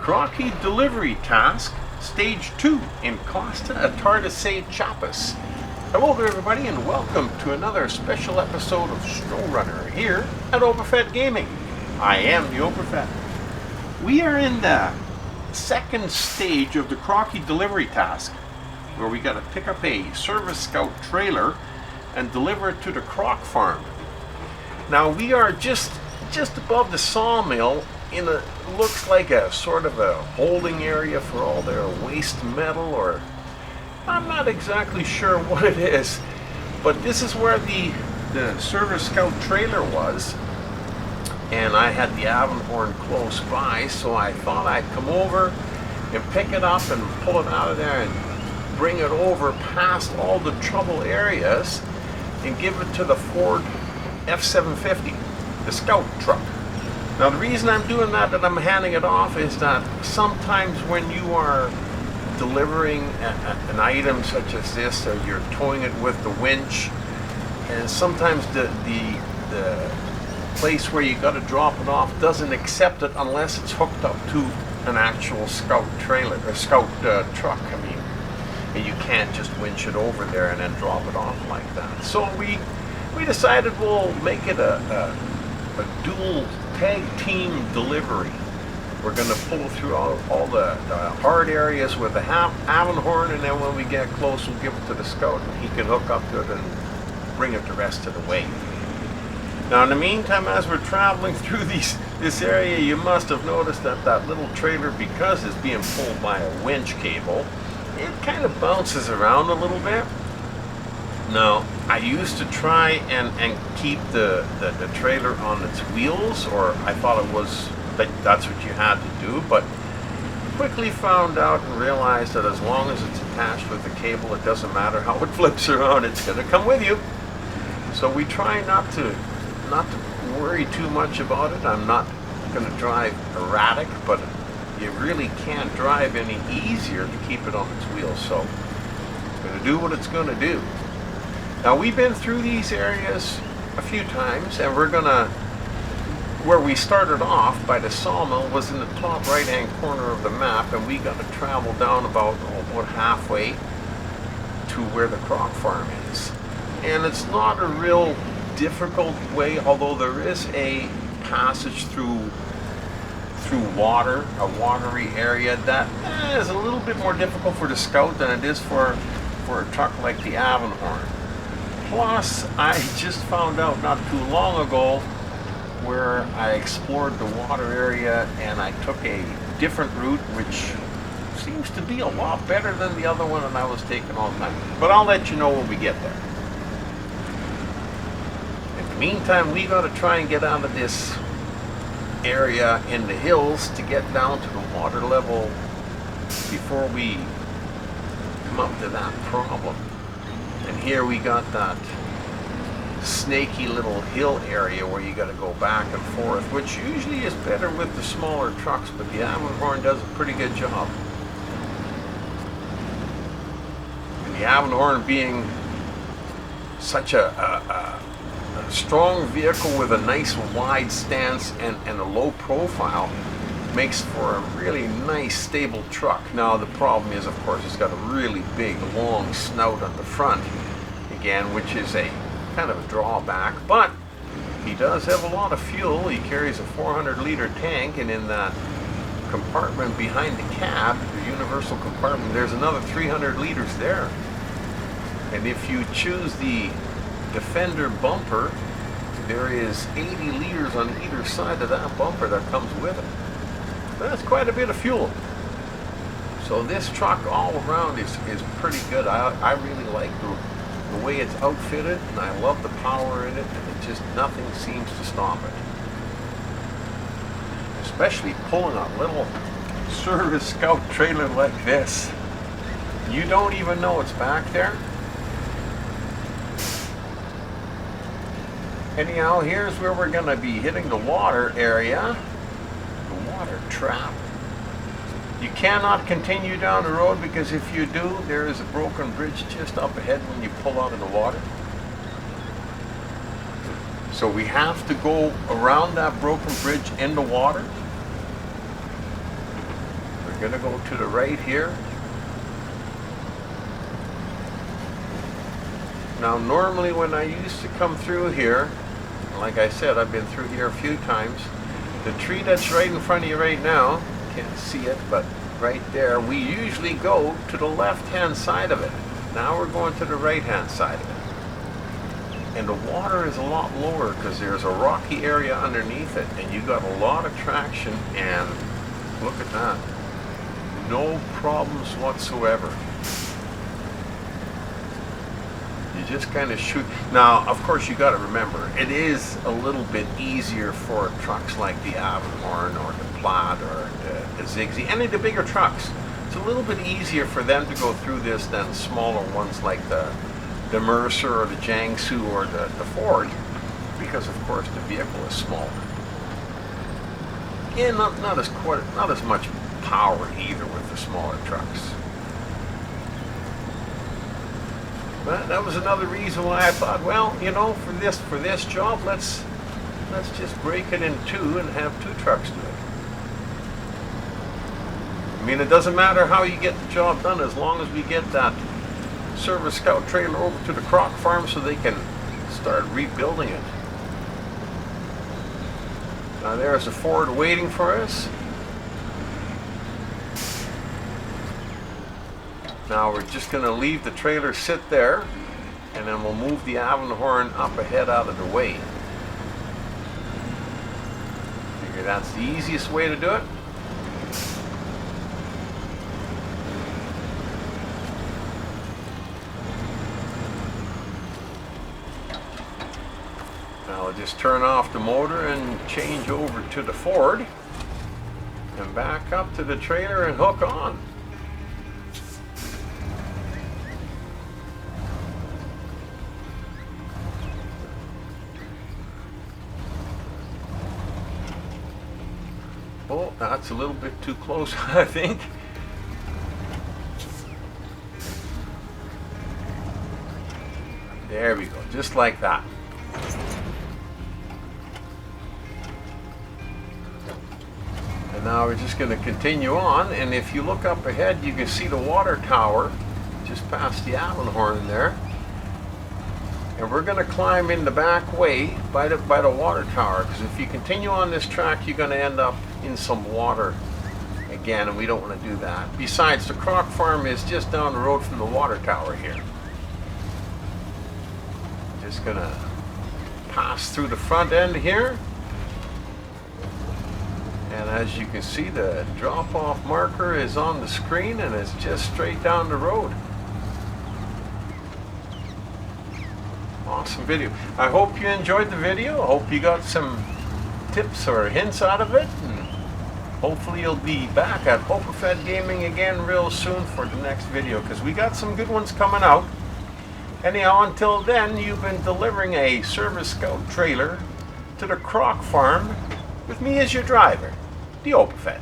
Croccy Delivery task, Stage 2 in Costa Atardecer, Chiapas. Hello there everybody and welcome to another special episode of SnowRunner here at Overfed Gaming. I am the Overfed. We are in the second stage of the Croccy Delivery task where we got to pick up a Service Scout trailer and deliver it to the Croc Farm. Now we are just above the Sawmill in a looks like a sort of a holding area for all their waste metal, or I'm not exactly sure what it is, but this is where the Service Scout trailer was, and I had the Avenhorn close by, so I thought I'd come over and pick it up and pull it out of there and bring it over past all the trouble areas and give it to the Ford F-750, the Scout truck. Now the reason I'm doing that I'm handing it off, is that sometimes when you are delivering an item such as this, or you're towing it with the winch, and sometimes the place where you got to drop it off doesn't accept it unless it's hooked up to an actual Scout trailer, or Scout truck, I mean. And you can't just winch it over there and then drop it off like that. So we decided we'll make it a dual tag team delivery. We're going to pull through all the hard areas with the Avenhorn, and then when we get close we'll give it to the Scout and he can hook up to it and bring it the rest of the way. Now in the meantime, as we're traveling through this area, you must have noticed that that little trailer, because it's being pulled by a winch cable, it kind of bounces around a little bit. Now, I used to try and keep the trailer on its wheels, or I thought it was that's what you had to do, but quickly found out and realized that as long as it's attached with the cable, it doesn't matter how it flips around, it's going to come with you. So we try not to worry too much about it. I'm not going to drive erratic, but you really can't drive any easier to keep it on its wheels, so it's going to do what it's going to do. Now we've been through these areas a few times, and we're gonna, where we started off by the Sawmill was in the top right hand corner of the map, and we got to travel down about halfway to where the Croc Farm is. And it's not a real difficult way, although there is a passage through water, a watery area that is a little bit more difficult for the Scout than it is for a truck like the Avenhorn. Plus, I just found out not too long ago where I explored the water area and I took a different route, which seems to be a lot better than the other one that I was taking all the time. But I'll let you know when we get there. In the meantime, we got to try and get out of this area in the hills to get down to the water level before we come up to that problem. And here we got that snaky little hill area where you got to go back and forth, which usually is better with the smaller trucks, but the Avenhorn does a pretty good job. And the Avenhorn being such a strong vehicle with a nice wide stance and a low profile, makes for a really nice stable truck. Now the problem is, of course, it's got a really big long snout on the front again, which is a kind of a drawback, but he does have a lot of fuel. He carries a 400-liter tank, and in that compartment behind the cab, the universal compartment, there's another 300 liters there. And if you choose the Defender bumper, there is 80 liters on either side of that bumper that comes with it. That's quite a bit of fuel. So this truck all around is pretty good. I really like the way it's outfitted, and I love the power in it, and it just, nothing seems to stop it. Especially pulling a little Service Scout trailer like this. You don't even know it's back there. Anyhow, here's where we're going to be hitting the water area. Water trap. You cannot continue down the road, because if you do, there is a broken bridge just up ahead when you pull out of the water. So we have to go around that broken bridge in the water. gonna go to the right here. Now normally when I used to come through here, like I said, I've been through here a few times. The tree that's right in front of you right now, can't see it, but right there, we usually go to the left-hand side of it. Now we're going to the right-hand side of it. And the water is a lot lower because there's a rocky area underneath it, and you got a lot of traction, and look at that. No problems whatsoever. You just kind of shoot. Now, of course, you got to remember, it is a little bit easier for trucks like the Avenhorn or the Plaid or the Zigsy, any of the bigger trucks. It's a little bit easier for them to go through this than smaller ones like the Mercer or the Jiangsu or the Ford, because of course the vehicle is smaller. And not as much power either with the smaller trucks. But that was another reason why I thought, well, you know, for this job, let's just break it in two and have two trucks do it. I mean, it doesn't matter how you get the job done as long as we get that Service Scout trailer over to the Croc Farm so they can start rebuilding it. Now there's a Ford waiting for us. Now we're just going to leave the trailer sit there, and then we'll move the Avenhorn up ahead out of the way. Figure that's the easiest way to do it. Now I'll just turn off the motor and change over to the Ford and back up to the trailer and hook on. Oh, that's a little bit too close, I think. There we go, just like that. And now we're just going to continue on, and if you look up ahead, you can see the water tower just past the Avenhorn there. And we're going to climb in the back way by the water tower, because if you continue on this track, you're going to end up in some water again, and we don't want to do that. Besides, the Croc Farm is just down the road from the water tower here. Just going to pass through the front end here. And as you can see, the drop-off marker is on the screen, and it's just straight down the road. Awesome video. I hope you enjoyed the video. I hope you got some tips or hints out of it. And hopefully you'll be back at Oberfed Gaming again real soon for the next video, because we got some good ones coming out. Anyhow, until then, you've been delivering a Service Scout trailer to the Croc Farm with me as your driver, the Oberfed.